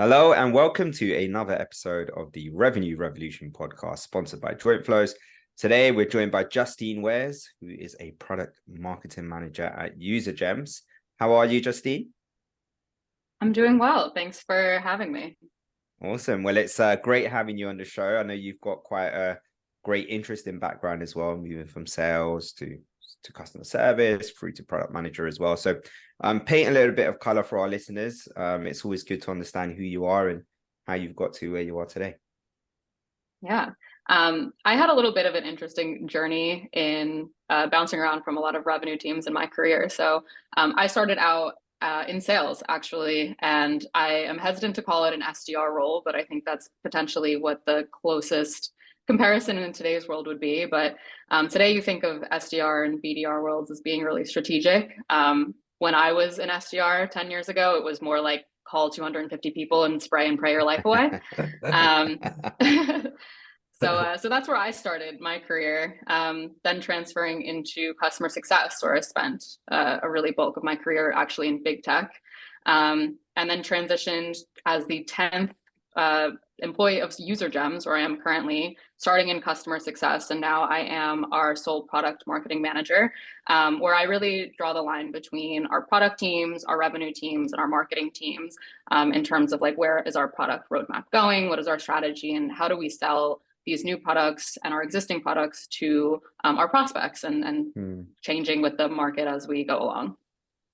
Hello and welcome to another episode of the Revenue Revolution podcast, sponsored by Joint Flows. Today, we're joined by Justine Wares, who is a product marketing manager at UserGems. How are you, Justine? I'm doing well. Thanks for having me. Awesome. Well, it's great having you on the show. I know you've got quite a great interesting background as well, moving from sales to customer service through to product manager as well. So paint a little bit of color for our listeners. It's always good to understand who you are and how you've got to where you are today. Yeah. I had a little bit of an interesting journey in bouncing around from a lot of revenue teams in my career. So I started out in sales, actually, and I am hesitant to call it an SDR role, but I think that's potentially what the closest comparison in today's world would be. But today you think of SDR and BDR worlds as being really strategic. When I was an SDR 10 years ago, it was more like call 250 people and spray and pray your life away. Um, so that's where I started my career. Then transferring into customer success, where I spent a really bulk of my career actually in big tech, and then transitioned as the 10th employee of UserGems, where I am currently, starting in customer success, and now I am our sole product marketing manager, where I really draw the line between our product teams, our revenue teams, and our marketing teams, in terms of like where is our product roadmap going, what is our strategy, and how do we sell these new products and our existing products to our prospects and changing with the market as we go along.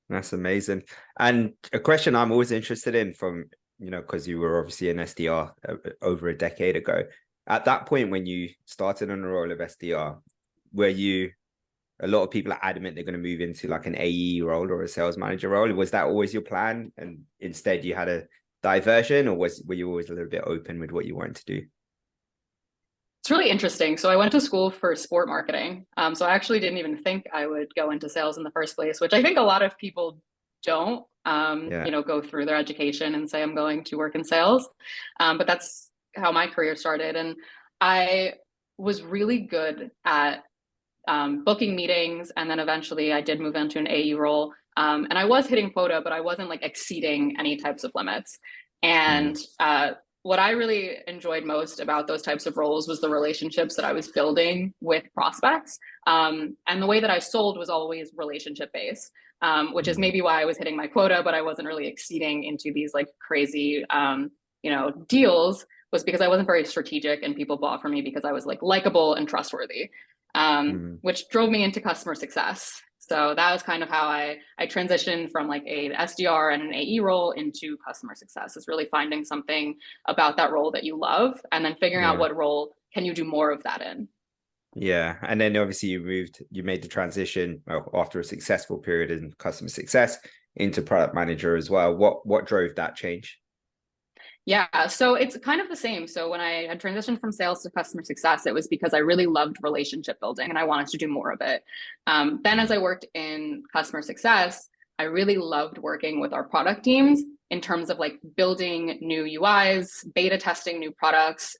That's amazing. And a question I'm always interested in from, because you were obviously an SDR over a decade ago. At that point, when you started on the role of SDR, a lot of people are adamant they're going to move into like an AE role or a sales manager role. Was that always your plan? And instead you had a diversion, or were you always a little bit open with what you wanted to do? It's really interesting. So I went to school for sport marketing. So I actually didn't even think I would go into sales in the first place, which I think a lot of people don't, Yeah. go through their education and say, I'm going to work in sales. But that's how my career started. And I was really good at booking meetings. And then eventually I did move into an AE role. And I was hitting quota, but I wasn't like exceeding any types of limits. And what I really enjoyed most about those types of roles was the relationships that I was building with prospects. And the way that I sold was always relationship based, which is maybe why I was hitting my quota, but I wasn't really exceeding into these like crazy, deals, was because I wasn't very strategic and people bought from me because I was like likable and trustworthy, which drove me into customer success. So that was kind of how I transitioned from like a SDR and an AE role into customer success, is really finding something about that role that you love and then figuring out Yeah. what role can you do more of that in. Yeah. And then obviously you made the transition after a successful period in customer success into product manager as well. What drove that change? Yeah, so it's kind of the same. So when I had transitioned from sales to customer success, it was because I really loved relationship building and I wanted to do more of it. Then as I worked in customer success, I really loved working with our product teams in terms of like building new UIs, beta testing new products,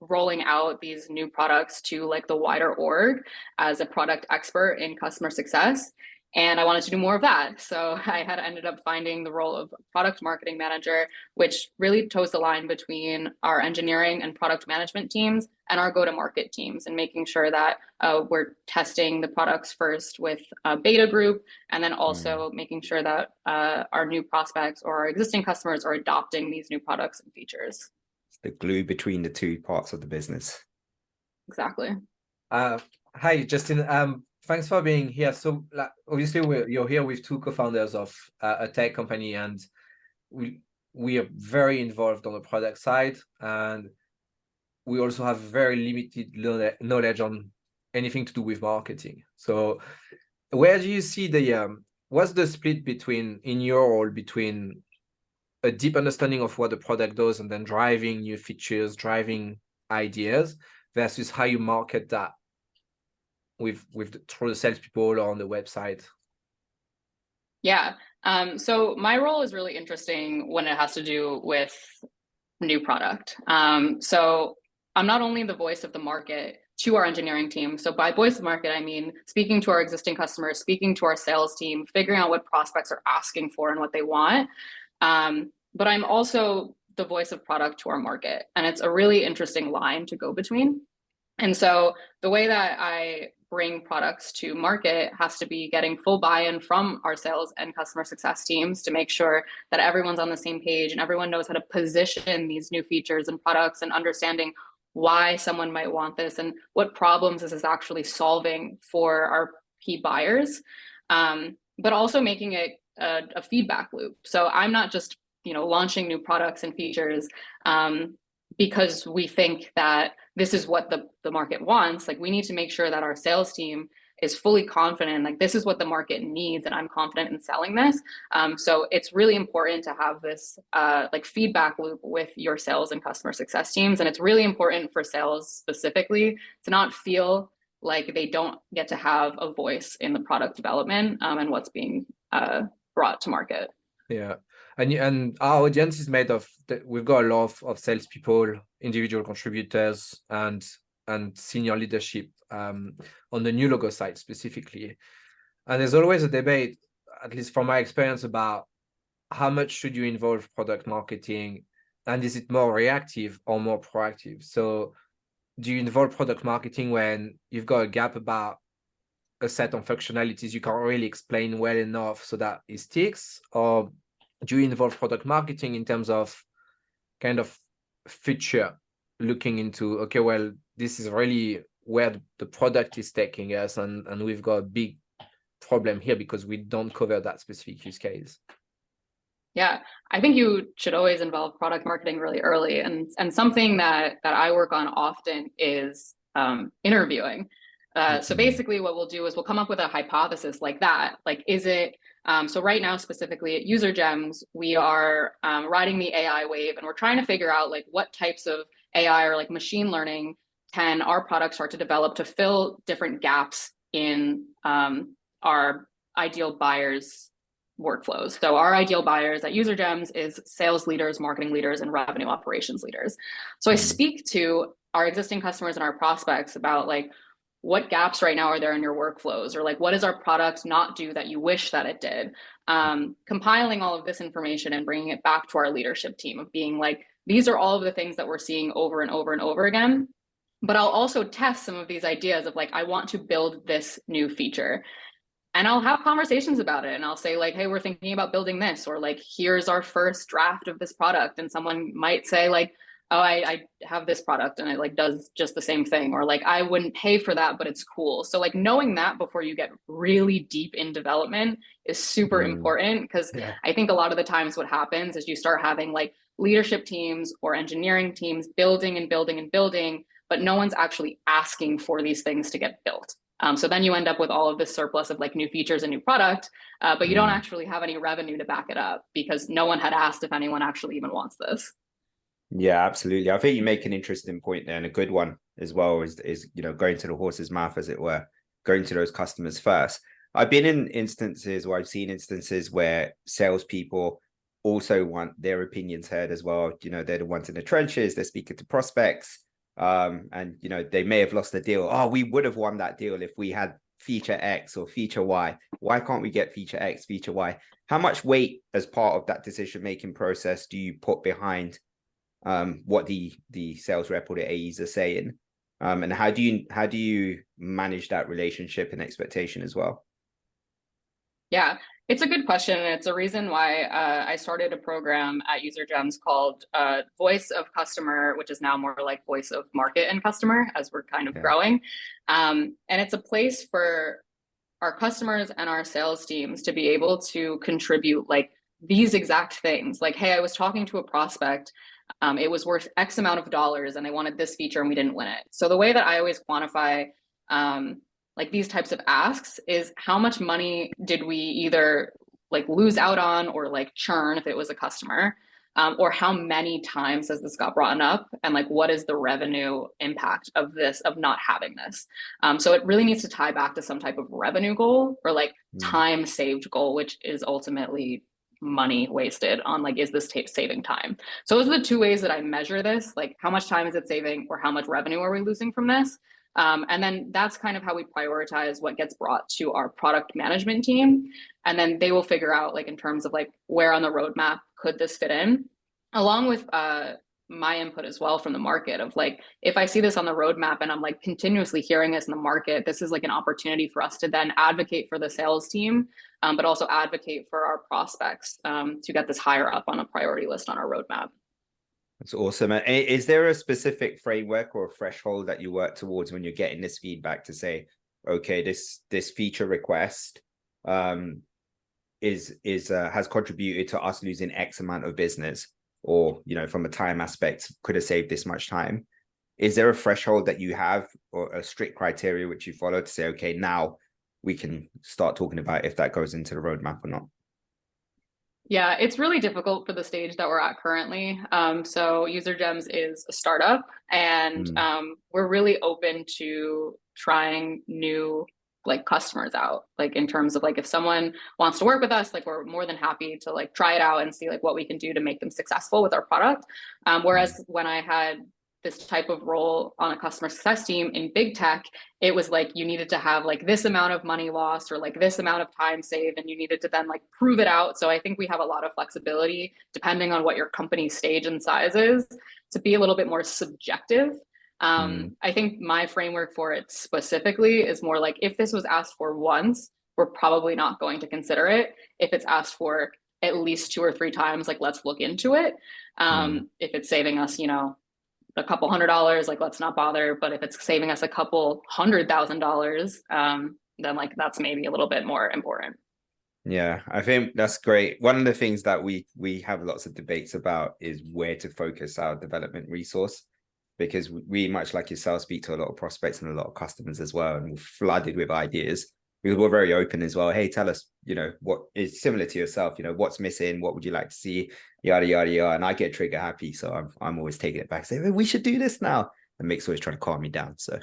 rolling out these new products to like the wider org as a product expert in customer success. And I wanted to do more of that. So I had ended up finding the role of product marketing manager, which really toes the line between our engineering and product management teams and our go-to-market teams, and making sure that we're testing the products first with a beta group, and then also making sure that our new prospects or our existing customers are adopting these new products and features. It's the glue between the two parts of the business. Exactly. Uh, Hi, Justin. Thanks for being here. So, like, obviously, you're here with two co-founders of a tech company, and we are very involved on the product side, and we also have very limited knowledge on anything to do with marketing. So, where do you see what's the split in your role between a deep understanding of what the product does and then driving new features, driving ideas, versus how you market that through the salespeople or on the website? Yeah. So my role is really interesting when it has to do with new product. So I'm not only the voice of the market to our engineering team. So by voice of market, I mean speaking to our existing customers, speaking to our sales team, figuring out what prospects are asking for and what they want. but I'm also the voice of product to our market. And it's a really interesting line to go between. And so the way that I bring products to market has to be getting full buy-in from our sales and customer success teams to make sure that everyone's on the same page and everyone knows how to position these new features and products, and understanding why someone might want this and what problems this is actually solving for our key buyers, but also making it a feedback loop. So I'm not just launching new products and features because we think that this is what the market wants. Like, we need to make sure that our sales team is fully confident, like this is what the market needs, and I'm confident in selling this. So it's really important to have this like feedback loop with your sales and customer success teams. And it's really important for sales specifically to not feel like they don't get to have a voice in the product development and what's being brought to market. Yeah. And our audience is made of, we've got a lot of salespeople, individual contributors, and senior leadership on the new logo side specifically. And there's always a debate, at least from my experience, about how much should you involve product marketing, and is it more reactive or more proactive? So do you involve product marketing when you've got a gap about a set of functionalities you can't really explain well enough so that it sticks? Or do you involve product marketing in terms of kind of feature, looking into, okay, well, this is really where the product is taking us, and we've got a big problem here because we don't cover that specific use case? Yeah, I think you should always involve product marketing really early. And something that I work on often is interviewing. So basically what we'll do is we'll come up with a hypothesis like that. Like, is it, so right now specifically at UserGems, we are riding the AI wave, and we're trying to figure out like what types of AI or like machine learning can our product start to develop to fill different gaps in our ideal buyers' workflows. So our ideal buyers at UserGems is sales leaders, marketing leaders, and revenue operations leaders. So I speak to our existing customers and our prospects about like, what gaps right now are there in your workflows, or like, what does our product not do that you wish that it did? Compiling all of this information and bringing it back to our leadership team of being like, these are all of the things that we're seeing over and over and over again. But I'll also test some of these ideas of like, I want to build this new feature. And I'll have conversations about it, and I'll say like, hey, we're thinking about building this, or like, here's our first draft of this product. And someone might say like, oh, I have this product and it like does just the same thing, or like, I wouldn't pay for that, but it's cool. So like, knowing that before you get really deep in development is super important, because I think a lot of the times what happens is you start having like leadership teams or engineering teams building and building and building, but no one's actually asking for these things to get built. So then you end up with all of this surplus of like new features and new product, but you don't actually have any revenue to back it up because no one had asked if anyone actually even wants this. Yeah, absolutely. I think you make an interesting point there, and a good one as well is going to the horse's mouth, as it were, going to those customers first. I've been in instances, or I've seen instances where salespeople also want their opinions heard as well. They're the ones in the trenches, they're speaking to prospects, and they may have lost the deal. Oh, we would have won that deal if we had feature X or feature Y. Why can't we get feature X, feature Y? How much weight as part of that decision-making process do you put behind what the sales rep or the AEs are saying, and how do you manage that relationship and expectation as well? Yeah, it's a good question, and it's a reason why I started a program at UserGems called Voice of Customer, which is now more like Voice of Market and Customer, as we're kind of growing. And it's a place for our customers and our sales teams to be able to contribute like these exact things. Like, hey, I was talking to a prospect, it was worth X amount of dollars and they wanted this feature and we didn't win it. So the way that I always quantify like these types of asks is how much money did we either like lose out on or like churn if it was a customer, or how many times has this got brought up, and like what is the revenue impact of this, of not having this. So it really needs to tie back to some type of revenue goal or like time saved goal, which is ultimately money wasted on like, is this saving time? So those are the two ways that I measure this, like how much time is it saving or how much revenue are we losing from this? And then that's kind of how we prioritize what gets brought to our product management team. And then they will figure out like in terms of like where on the roadmap could this fit in, along with my input as well from the market of like, if I see this on the roadmap and I'm like continuously hearing this in the market, this is like an opportunity for us to then advocate for the sales team, but also advocate for our prospects to get this higher up on a priority list on our roadmap. That's awesome. And is there a specific framework or a threshold that you work towards when you're getting this feedback to say, okay, this feature request has contributed to us losing X amount of business, or from a time aspect could have saved this much time? Is there a threshold that you have or a strict criteria which you follow to say, okay, now we can start talking about if that goes into the roadmap or not? Yeah, it's really difficult for the stage that we're at currently. So UserGems is a startup, and we're really open to trying new like customers out. Like in terms of like if someone wants to work with us, like we're more than happy to like try it out and see like what we can do to make them successful with our product. Whereas when I had this type of role on a customer success team in big tech, it was like you needed to have like this amount of money lost or like this amount of time saved, and you needed to then like prove it out. So I think we have a lot of flexibility depending on what your company's stage and size is to be a little bit more subjective. I think my framework for it specifically is more like if this was asked for once, we're probably not going to consider it. If it's asked for at least 2 or 3 times, like let's look into it. If it's saving us, a couple $100, like let's not bother. But if it's saving us a couple $100,000, then like that's maybe a little bit more important. Yeah, I think that's great. One of the things that we have lots of debates about is where to focus our development resource, because we, much like yourself, speak to a lot of prospects and a lot of customers as well, and we're flooded with ideas. We're very open as well. Hey, tell us, what is similar to yourself, what's missing, what would you like to see, yada, yada, yada. And I get trigger happy. So I'm always taking it back, saying, hey, we should do this now. And Mick's always trying to calm me down. So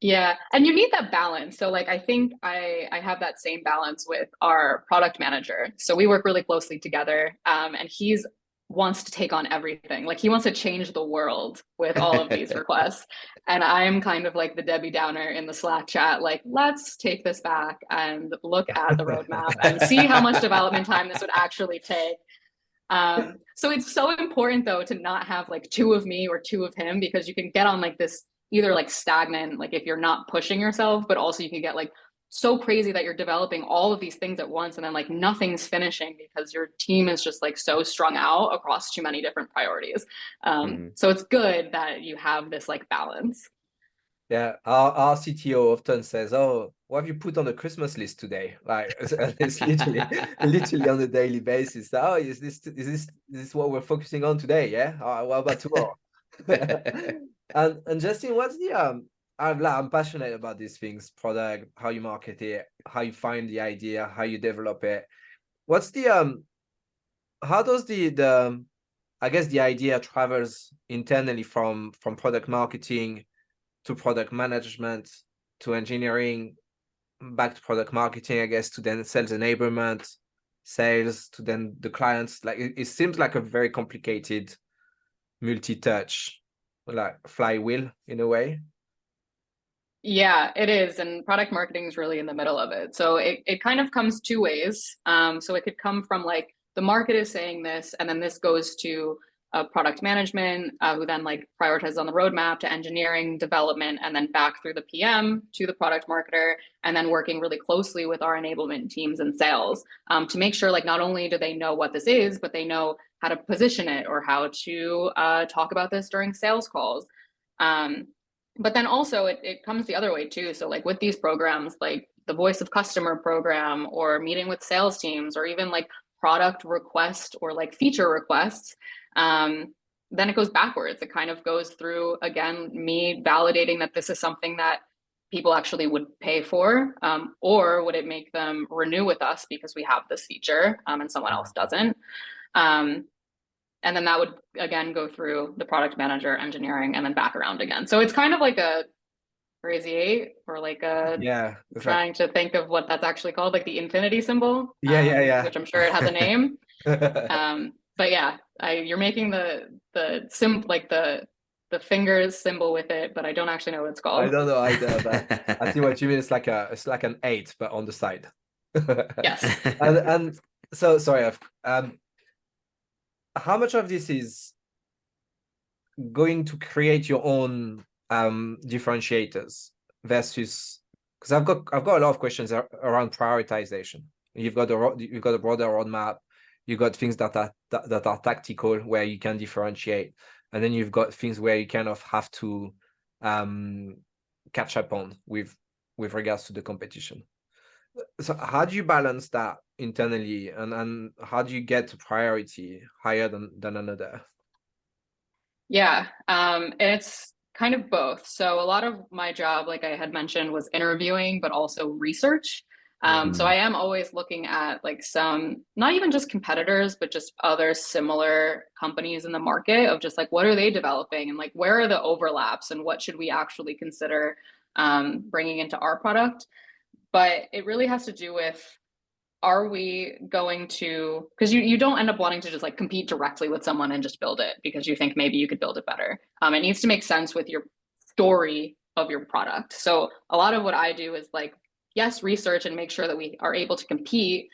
yeah. And you need that balance. So like, I think I have that same balance with our product manager. So we work really closely together, and he's wants to take on everything. Like he wants to change the world with all of these requests. And I'm kind of like the Debbie Downer in the Slack chat, like, let's take this back and look at the roadmap and see how much development time this would actually take. So it's so important though, to not have like 2 of me or 2 of him, because you can get on like this either like stagnant, like if you're not pushing yourself, but also you can get like so crazy that you're developing all of these things at once and then like nothing's finishing because your team is just like so strung out across too many different priorities. So it's good that you have this like balance. Yeah, our CTO often says, "Oh, what have you put on the Christmas list today?" Like it's literally on a daily basis. Oh, is this what we're focusing on today? Yeah. What about tomorrow? And Justine, what's the I'm passionate about these things: product, how you market it, how you find the idea, how you develop it. What's the how does the I guess the idea travels internally from product marketing to product management to engineering, back to product marketing, I guess, to then sales enablement, sales, to then the clients. Like it seems like a very complicated multi-touch, like flywheel in a way. Yeah, it is. And product marketing is really in the middle of it. So it kind of comes 2 ways. So it could come from like the market is saying this, and then this goes to product management, who then like prioritizes on the roadmap, to engineering, development, and then back through the PM to the product marketer, and then working really closely with our enablement teams and sales to make sure like not only do they know what this is, but they know how to position it or how to talk about this during sales calls. But then also it comes the other way too. So like with these programs, like the voice of customer program or meeting with sales teams, or even like product request or like feature requests, then it goes backwards. It kind of goes through, again, me validating that this is something that people actually would pay for, or would it make them renew with us because we have this feature and someone else doesn't. And then that would, again, go through the product manager, engineering, and then back around again. So it's kind of like a crazy 8, or like a trying to think of what that's actually called, like the infinity symbol. Which I'm sure it has a name. But yeah, you're making the the finger symbol with it, but I don't actually know what it's called. I don't know either, but I see what you mean. It's like an 8, but on the side. Yes. And so sorry, how much of this is going to create your own differentiators versus, because I've got a lot of questions around prioritization. You've got a broader roadmap, you've got things that are tactical where you can differentiate, and then you've got things where you kind of have to catch up on with regards to the competition. So how do you balance that internally, and how do you get to priority higher than another? Yeah, it's kind of both. So a lot of my job, like I had mentioned, was interviewing, but also research. So I am always looking at like some, not even just competitors, but just other similar companies in the market of just like, what are they developing and like, where are the overlaps and what should we actually consider bringing into our product? But it really has to do with, are we going to, because you don't end up wanting to just like compete directly with someone and just build it because you think maybe you could build it better. It needs to make sense with your story of your product. So a lot of what I do is like, yes, research and make sure that we are able to compete.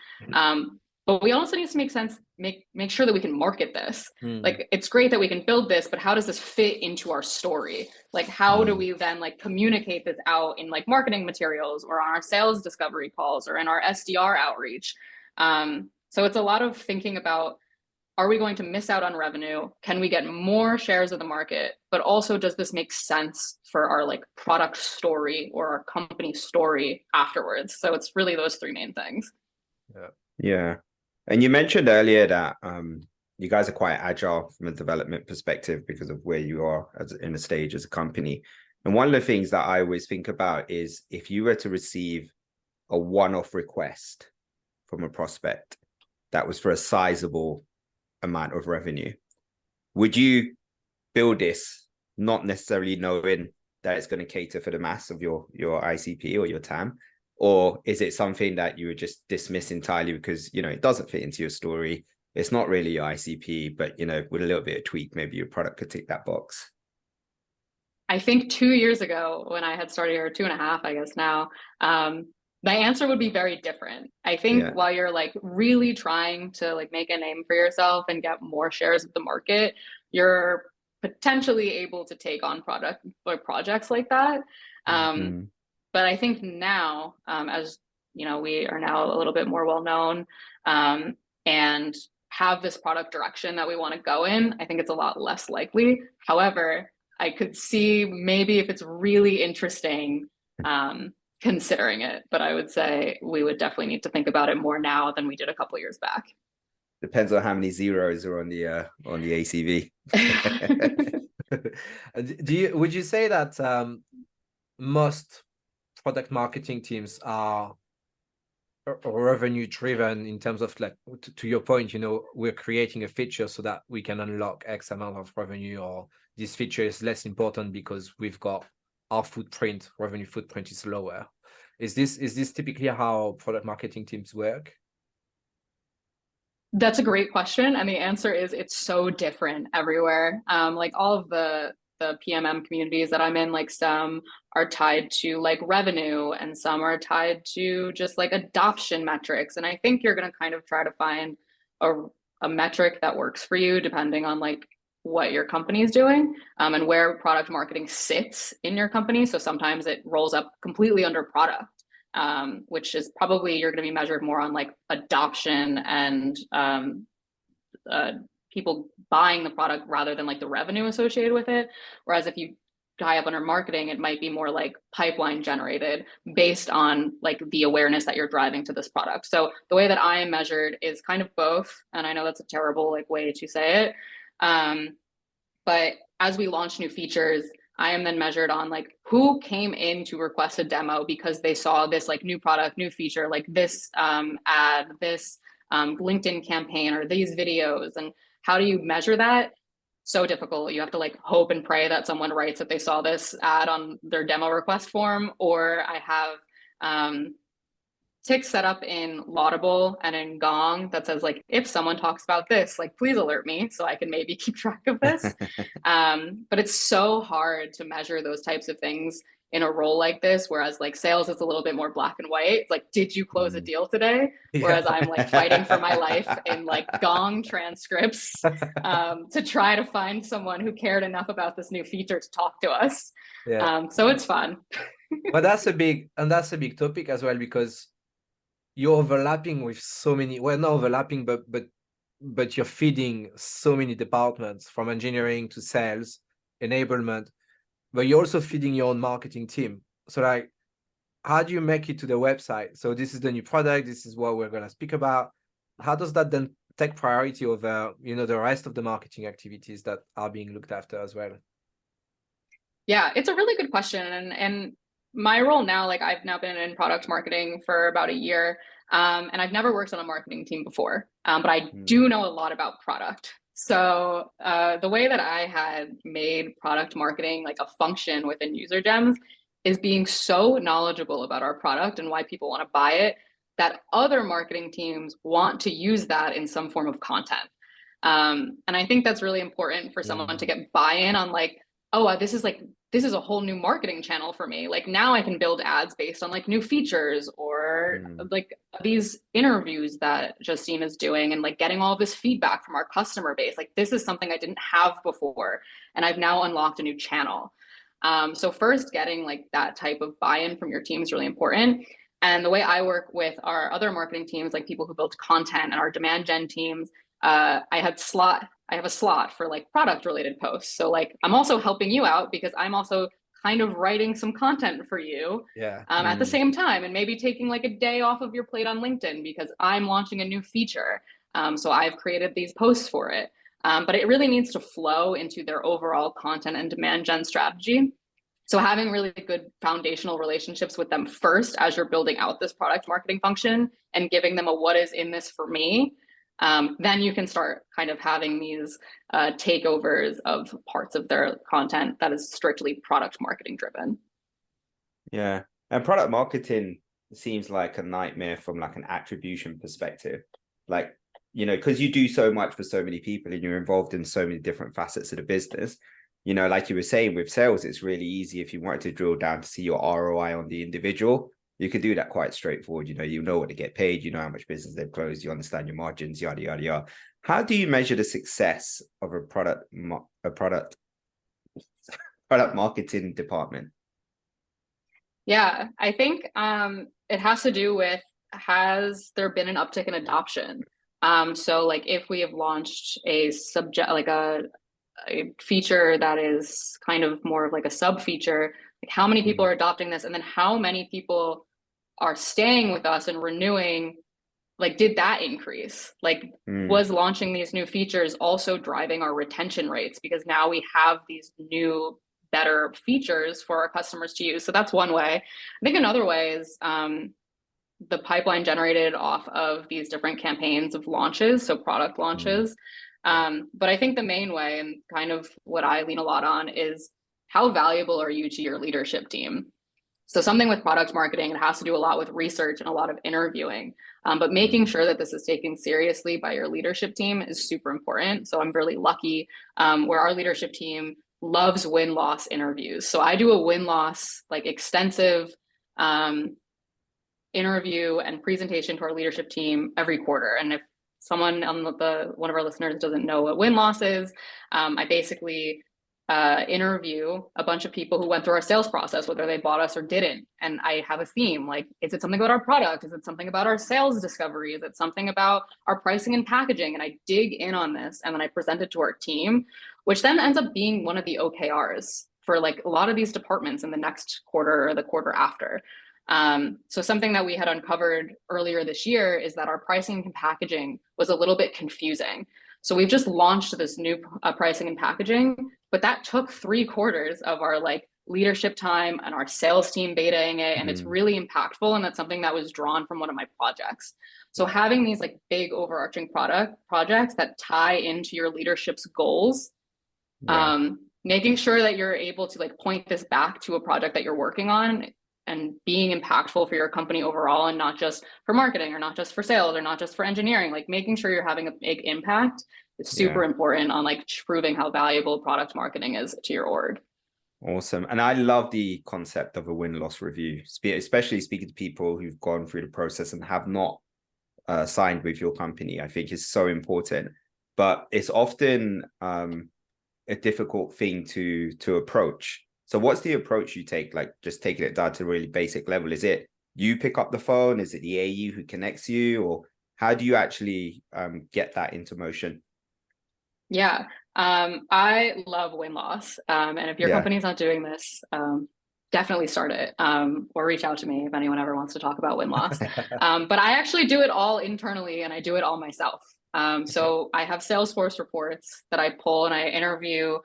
But we also need to make sense, make sure that we can market this. Like, it's great that we can build this, but how does this fit into our story? Like, how do we then like communicate this out in like marketing materials or on our sales discovery calls or in our SDR outreach? So it's a lot of thinking about, are we going to miss out on revenue? Can we get more shares of the market? But also, does this make sense for our like product story or our company story afterwards? So it's really those three main things. Yeah. And you mentioned earlier that you guys are quite agile from a development perspective because of where you are in a stage as a company. And one of the things that I always think about is if you were to receive a one-off request from a prospect that was for a sizable amount of revenue, would you build this not necessarily knowing that it's going to cater for the mass of your ICP or your TAM? Or is it something that you would just dismiss entirely because, you know, it doesn't fit into your story? It's not really your ICP, but, you know, with a little bit of tweak, maybe your product could tick that box. I think 2 years ago when I had started, or 2.5, I guess now, my answer would be very different. I think while you're like really trying to like make a name for yourself and get more shares of the market, you're potentially able to take on product or projects like that. But I think now, as you know, we are now a little bit more well known and have this product direction that we want to go in, I think it's a lot less likely. However, I could see maybe if it's really interesting, considering it. But I would say we would definitely need to think about it more now than we did a couple of years back. Depends on how many zeros are on the ACV. Would you say that most product marketing teams are revenue driven in terms of like, to your point, you know, we're creating a feature so that we can unlock X amount of revenue, or this feature is less important because we've got our revenue footprint is lower? Is this typically how product marketing teams work? That's a great question. And the answer is it's so different everywhere. Like all of the PMM communities that I'm in, like some are tied to like revenue and some are tied to just like adoption metrics. And I think you're going to kind of try to find a metric that works for you depending on like what your company is doing and where product marketing sits in your company. So sometimes it rolls up completely under product. Which is probably you're going to be measured more on like adoption and people buying the product rather than like the revenue associated with it. Whereas if you tie up under marketing, it might be more like pipeline generated based on like the awareness that you're driving to this product. So the way that I am measured is kind of both. And I know that's a terrible like way to say it. But as we launch new features, I am then measured on like who came in to request a demo because they saw this like new product, new feature, like this ad, this LinkedIn campaign, or these videos. And how do you measure that? So difficult. You have to like hope and pray that someone writes that they saw this ad on their demo request form, or I have ticks set up in Laudable and in Gong that says like, if someone talks about this, like, please alert me so I can maybe keep track of this. But it's so hard to measure those types of things in a role like this, whereas like sales is a little bit more black and white. It's like, did you close a deal today? Whereas I'm like fighting for my life in like Gong transcripts to try to find someone who cared enough about this new feature to talk to us. So it's fun. But that's a big topic as well, because you're overlapping with so many, well, not overlapping, but you're feeding so many departments, from engineering to sales, enablement, but you're also feeding your own marketing team. So like, how do you make it to the website? So this is the new product, this is what we're going to speak about. How does that then take priority over, the rest of the marketing activities that are being looked after as well? Yeah, it's a really good question. And my role now, like I've now been in product marketing for about a year, and I've never worked on a marketing team before, but I do know a lot about product. So the way that I had made product marketing like a function within UserGems is being so knowledgeable about our product and why people want to buy it, that other marketing teams want to use that in some form of content. And I think that's really important for someone to get buy-in on like, oh, this is a whole new marketing channel for me. Like now I can build ads based on like new features or like these interviews that Justine is doing and like getting all of this feedback from our customer base. Like this is something I didn't have before, and I've now unlocked a new channel. So first, getting like that type of buy-in from your team is really important. And the way I work with our other marketing teams, like people who build content and our demand gen teams, I have a slot for like product related posts. So like I'm also helping you out because I'm also kind of writing some content for you at the same time, and maybe taking like a day off of your plate on LinkedIn because I'm launching a new feature. So I've created these posts for it. But it really needs to flow into their overall content and demand gen strategy. So having really good foundational relationships with them first as you're building out this product marketing function and giving them a what is in this for me, then you can start kind of having these takeovers of parts of their content that is strictly product marketing driven. Yeah. And product marketing seems like a nightmare from like an attribution perspective. Like, because you do so much for so many people and you're involved in so many different facets of the business. Like you were saying with sales, it's really easy if you wanted to drill down to see your ROI on the individual. You could do that quite straightforward. You know what to get paid, you know how much business they've closed, you understand your margins, yada, yada, yada. How do you measure the success of a product marketing department? Yeah, I think it has to do with, has there been an uptick in adoption? So like if we have launched a subject, like a feature that is kind of more of like a sub feature, like how many people are adopting this, and then how many people are staying with us and renewing, like did that increase? Like was launching these new features also driving our retention rates, because now we have these new better features for our customers to use. So that's one way. I think another way is the pipeline generated off of these different campaigns of launches, so product launches. But I think the main way, and kind of what I lean a lot on, is how valuable are you to your leadership team? So something with product marketing, it has to do a lot with research and a lot of interviewing, but making sure that this is taken seriously by your leadership team is super important. So I'm really lucky where our leadership team loves win-loss interviews. So I do a win-loss, like extensive interview and presentation to our leadership team every quarter. And if someone on one of our listeners doesn't know what win-loss is, I basically interview a bunch of people who went through our sales process, whether they bought us or didn't. And I have a theme, like, is it something about our product? Is it something about our sales discovery? Is it something about our pricing and packaging? And I dig in on this and then I present it to our team, which then ends up being one of the OKRs for like a lot of these departments in the next quarter or the quarter after. So something that we had uncovered earlier this year is that our pricing and packaging was a little bit confusing. So we've just launched this new pricing and packaging, but that took 3 quarters of our like leadership time and our sales team betaing it. And it's really impactful. And that's something that was drawn from one of my projects. So having these like big overarching projects that tie into your leadership's goals, making sure that you're able to like point this back to a project that you're working on and being impactful for your company overall, and not just for marketing or not just for sales or not just for engineering. Like making sure you're having a big impact is super important on like proving how valuable product marketing is to your org. Awesome. And I love the concept of a win-loss review, especially speaking to people who've gone through the process and have not signed with your company. I think is so important, but it's often a difficult thing to approach. So what's the approach you take? Like just taking it down to a really basic level. Is it you pick up the phone? Is it the AU who connects you? Or how do you actually get that into motion? Yeah, I love win-loss. And if your company's not doing this, definitely start it, or reach out to me if anyone ever wants to talk about win-loss. But I actually do it all internally and I do it all myself. So I have Salesforce reports that I pull and I interview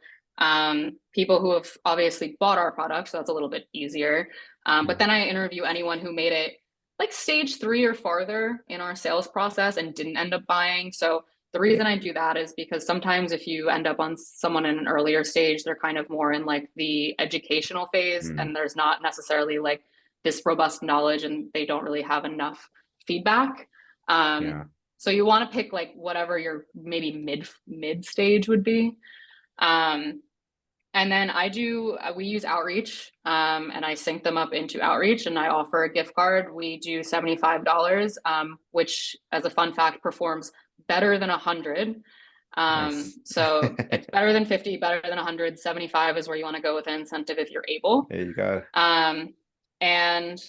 people who have obviously bought our product, so that's a little bit easier. But then I interview anyone who made it like stage 3 or farther in our sales process and didn't end up buying. So the reason I do that is because sometimes if you end up on someone in an earlier stage, they're kind of more in like the educational phase and there's not necessarily like this robust knowledge and they don't really have enough feedback. So you want to pick like whatever your maybe mid stage would be. And then we use Outreach, and I sync them up into Outreach and I offer a gift card. We do $75, which as a fun fact performs better than 100. Nice. So it's better than 50, better than 100. 75 is where you want to go with an incentive if you're able. There you go. And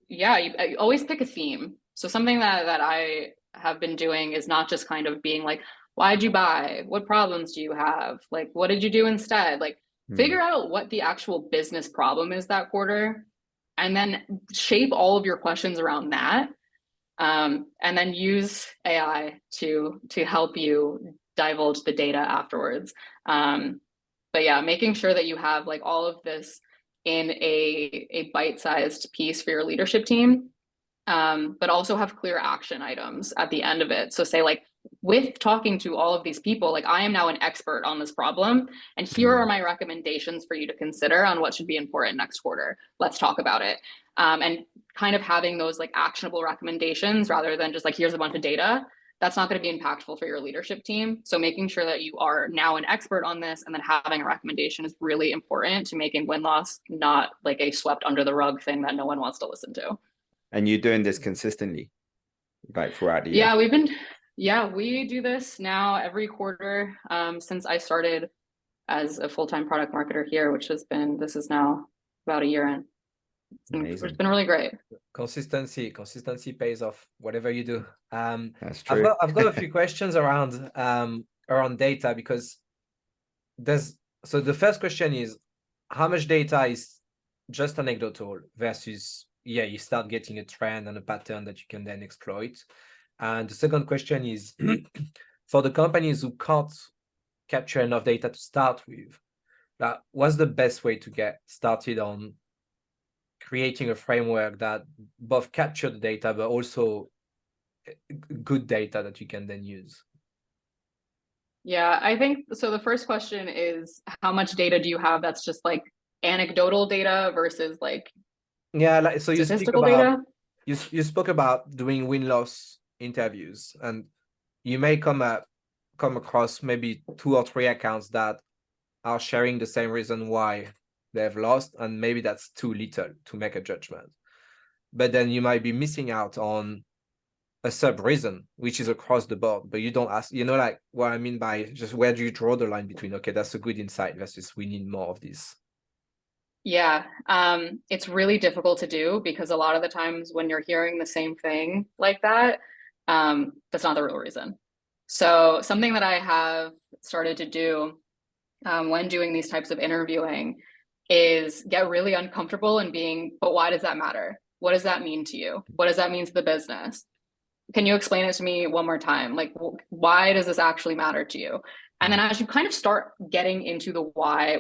yeah, you always pick a theme. So something that I have been doing is not just kind of being like, why'd you buy? What problems do you have? Like, what did you do instead? Like, figure out what the actual business problem is that quarter, and then shape all of your questions around that. And then use AI to help you divulge the data afterwards. But yeah, making sure that you have like all of this in a bite-sized piece for your leadership team, but also have clear action items at the end of it. So say like, with talking to all of these people, like I am now an expert on this problem, and here are my recommendations for you to consider on what should be important next quarter. Let's talk about it. And kind of having those like actionable recommendations rather than just like, here's a bunch of data, that's not going to be impactful for your leadership team. So making sure that you are now an expert on this and then having a recommendation is really important to making win-loss not like a swept under the rug thing that no one wants to listen to. And you're doing this consistently, like throughout the year? Yeah, we do this now every quarter since I started as a full-time product marketer here, this is now about a year in. It's been really great. Consistency pays off, whatever you do. That's true. I've got a few questions around data, because so the first question is, how much data is just anecdotal versus you start getting a trend and a pattern that you can then exploit? And the second question is, for the companies who can't capture enough data to start with, what's the best way to get started on creating a framework that both capture the data, but also good data that you can then use? Yeah, I think so. The first question is, how much data do you have that's just like anecdotal data versus like so statistical data? You spoke about doing win-loss interviews, and you may come across maybe 2 or 3 accounts that are sharing the same reason why they've lost, and maybe that's too little to make a judgment. But then you might be missing out on a sub reason, which is across the board, but you don't ask, like what I mean by just where do you draw the line between, okay, that's a good insight versus we need more of this? Yeah, it's really difficult to do because a lot of the times when you're hearing the same thing like that, that's not the real reason. So something that I have started to do when doing these types of interviewing is get really uncomfortable and but why does that matter? What does that mean to you? What does that mean to the business? Can you explain it to me one more time? Like, why does this actually matter to you? And then as you kind of start getting into the why,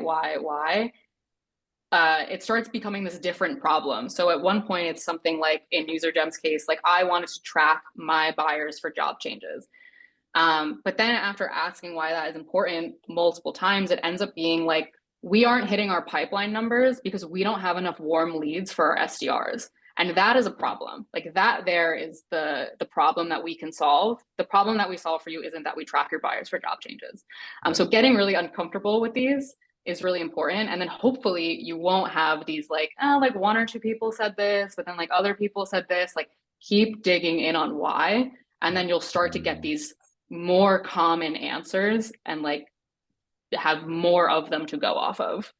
it starts becoming this different problem. So at one point, it's something like in UserGems case, like I wanted to track my buyers for job changes. But then after asking why that is important multiple times, it ends up being like we aren't hitting our pipeline numbers because we don't have enough warm leads for our SDRs. And that is a problem. Like that there is the problem that we can solve. The problem that we solve for you isn't that we track your buyers for job changes. So getting really uncomfortable with these is really important. And then hopefully you won't have these like, oh, like one or two people said this, but then like other people said this, like keep digging in on why. And then you'll start to get these more common answers and like have more of them to go off of.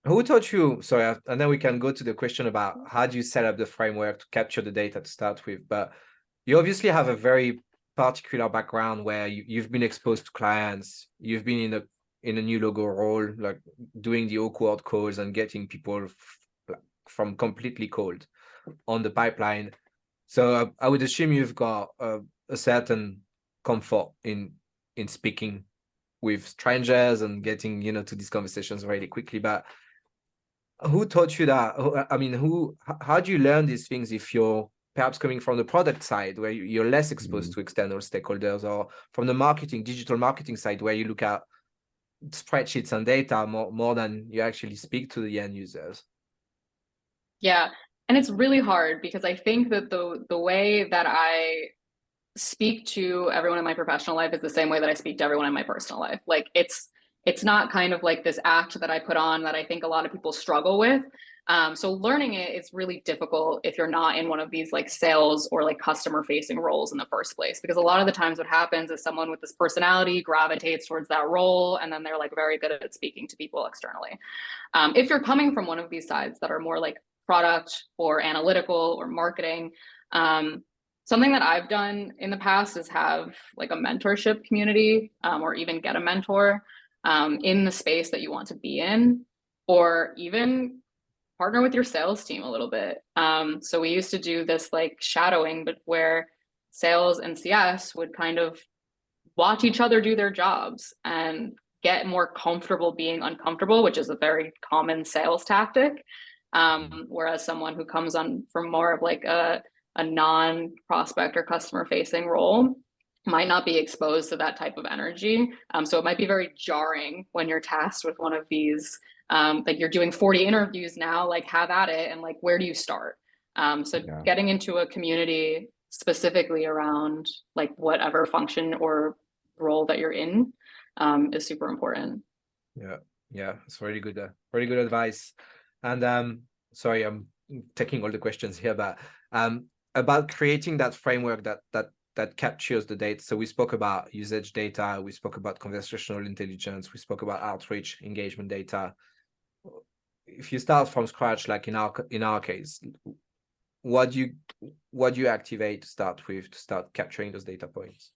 Who taught you, sorry, and then we can go to the question about how do you set up the framework to capture the data to start with, but you obviously have a very particular background where you've been exposed to clients, you've been in a new logo role, like doing the awkward calls and getting people from completely cold on the pipeline. So I would assume you've got a certain comfort in speaking with strangers and getting, to these conversations really quickly. But who taught you that? I mean, how do you learn these things if you're perhaps coming from the product side where you're less exposed to external stakeholders, or from the digital marketing side where you look at spreadsheets and data more than you actually speak to the end users? Yeah. And it's really hard because I think that the way that I speak to everyone in my professional life is the same way that I speak to everyone in my personal life. Like it's not kind of like this act that I put on that I think a lot of people struggle with. So learning it is really difficult if you're not in one of these like sales or like customer facing roles in the first place, because a lot of the times what happens is someone with this personality gravitates towards that role and then they're like very good at speaking to people externally. If you're coming from one of these sides that are more like product or analytical or marketing, something that I've done in the past is have like a mentorship community, or even get a mentor in the space that you want to be in, or even partner with your sales team a little bit. So we used to do this like shadowing, but where sales and CS would kind of watch each other do their jobs and get more comfortable being uncomfortable, which is a very common sales tactic. Whereas someone who comes on from more of like a non-prospect or customer facing role might not be exposed to that type of energy. So it might be very jarring when you're tasked with one of these, like you're doing 40 interviews now, like have at it. And like, where do you start? Getting into a community specifically around like whatever function or role that you're in is super important. Yeah, it's really good advice. And sorry, I'm taking all the questions here, but about creating that framework that captures the data. So we spoke about usage data, we spoke about conversational intelligence, we spoke about outreach engagement data. If you start from scratch, like in our case, what do you activate to start capturing those data points?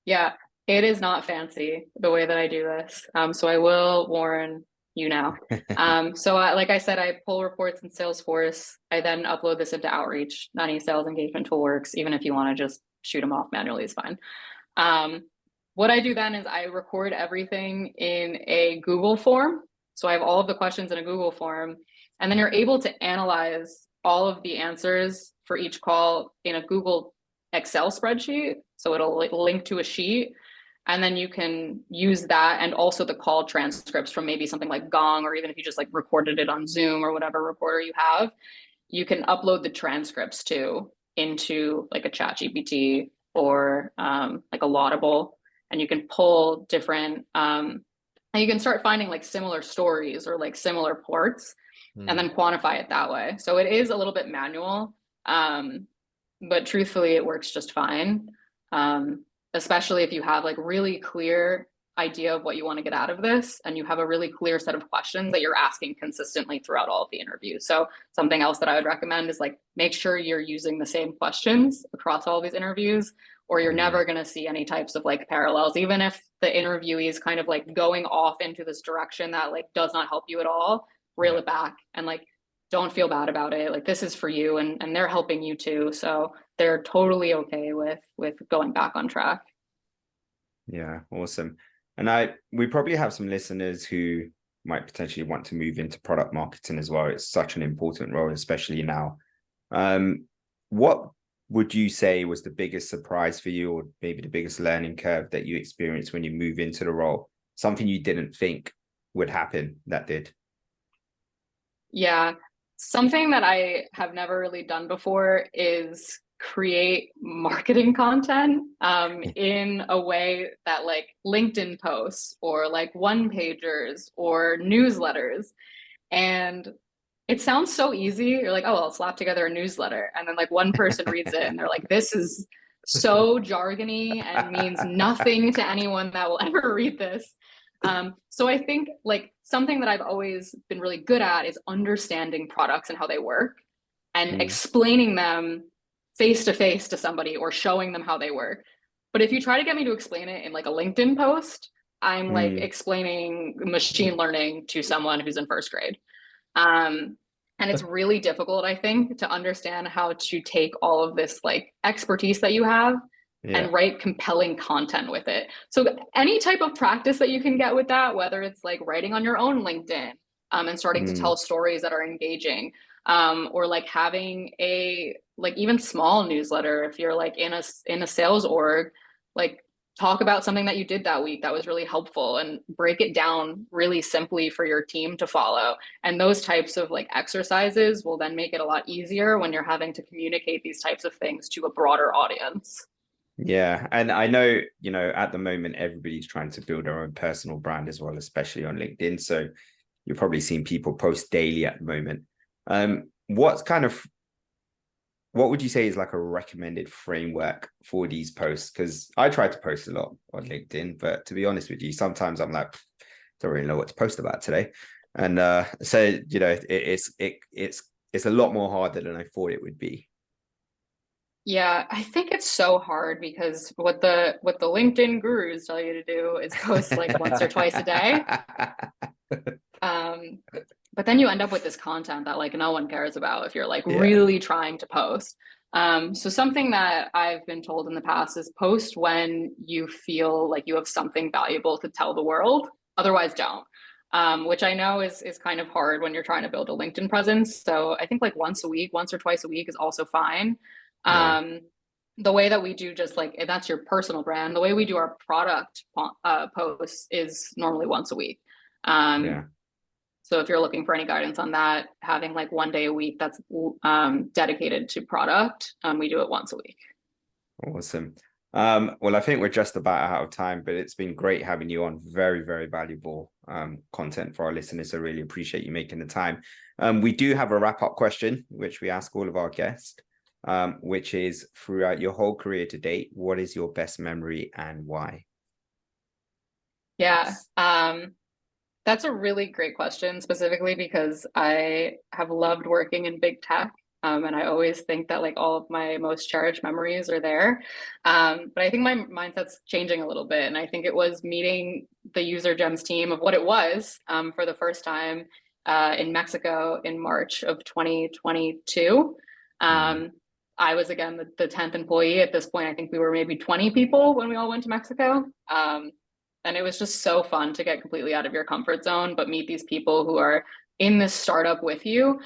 Yeah, it is not fancy the way that I do this. So I will warn you now. Like I said, I pull reports in Salesforce. I then upload this into Outreach. Any sales engagement tool works. Even if you want to just shoot them off manually is fine. What I do then is I record everything in a Google form. So I have all of the questions in a Google form, and then you're able to analyze all of the answers for each call in a Google Excel spreadsheet. So it'll link to a sheet, and then you can use that and also the call transcripts from maybe something like Gong, or even if you just like recorded it on Zoom or whatever recorder you have, you can upload the transcripts too into like a ChatGPT or like a Laudable, and you can pull different and you can start finding like similar stories or like similar ports and then quantify it that way. So it is a little bit manual, but truthfully it works just fine. Especially if you have like really clear idea of what you want to get out of this, and you have a really clear set of questions that you're asking consistently throughout all of the interviews. So something else that I would recommend is like, make sure you're using the same questions across all of these interviews, or you're never going to see any types of like parallels. Even if the interviewee is kind of like going off into this direction that like does not help you at all, reel it back and like, don't feel bad about it. Like this is for you, and they're helping you too. So they're totally okay with going back on track. Yeah, awesome. And we probably have some listeners who might potentially want to move into product marketing as well. It's such an important role, especially now. What would you say was the biggest surprise for you, or maybe the biggest learning curve that you experienced when you move into the role? Something you didn't think would happen that did? Yeah. Something that I have never really done before is create marketing content in a way that like LinkedIn posts or like one pagers or newsletters. And it sounds so easy. You're like, oh, I'll slap together a newsletter. And then like one person reads it and they're like, this is so jargony and means nothing to anyone that will ever read this. So I think like something that I've always been really good at is understanding products and how they work and explaining them face to face to somebody or showing them how they work. But if you try to get me to explain it in like a LinkedIn post, I'm like explaining machine learning to someone who's in first grade. And it's really difficult, I think, to understand how to take all of this like expertise that you have and write compelling content with it. So any type of practice that you can get with that, whether it's like writing on your own LinkedIn and starting to tell stories that are engaging, or like having a like even small newsletter if you're like in a sales org, like talk about something that you did that week that was really helpful and break it down really simply for your team to follow. And those types of like exercises will then make it a lot easier when you're having to communicate these types of things to a broader audience. Yeah. And I know, you know, at the moment, everybody's trying to build their own personal brand as well, especially on LinkedIn. So you're probably seeing people post daily at the moment. What would you say is like a recommended framework for these posts? Because I try to post a lot on LinkedIn, but to be honest with you, sometimes I'm like, don't really know what to post about today. And so, you know, it's a lot more harder than I thought it would be. Yeah, I think it's so hard because what the LinkedIn gurus tell you to do is post like once or twice a day. But then you end up with this content that like no one cares about if you're like really trying to post. So something that I've been told in the past is post when you feel like you have something valuable to tell the world. Otherwise, don't. Which I know is kind of hard when you're trying to build a LinkedIn presence. So I think like once or twice a week is also fine. The way that we do just like, if that's your personal brand, the way we do our product posts is normally once a week. So if you're looking for any guidance on that, having like one day a week that's dedicated to product, we do it once a week. Awesome. Well, I think we're just about out of time, but it's been great having you on. Very, very valuable content for our listeners. I really appreciate you making the time. We do have a wrap-up question, which we ask all of our guests, which is throughout your whole career to date, what is your best memory and why? Yeah. That's a really great question, specifically because I have loved working in big tech. And I always think that like all of my most cherished memories are there. But I think my mindset's changing a little bit. And I think it was meeting the UserGems team of what it was for the first time in Mexico in March of 2022. I was, again, the 10th employee. At this point, I think we were maybe 20 people when we all went to Mexico. And it was just so fun to get completely out of your comfort zone, but meet these people who are in this startup with you,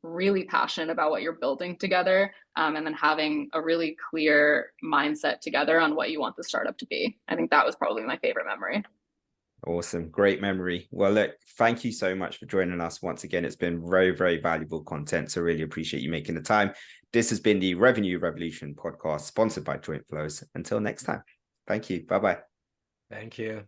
really passionate about what you're building together, and then having a really clear mindset together on what you want the startup to be. I think that was probably my favorite memory. Awesome. Great memory. Well, look, thank you so much for joining us once again. It's been very, very valuable content. So really appreciate you making the time. This has been the Revenue Revolution podcast sponsored by Joint Flows. Until next time. Thank you. Bye-bye. Thank you.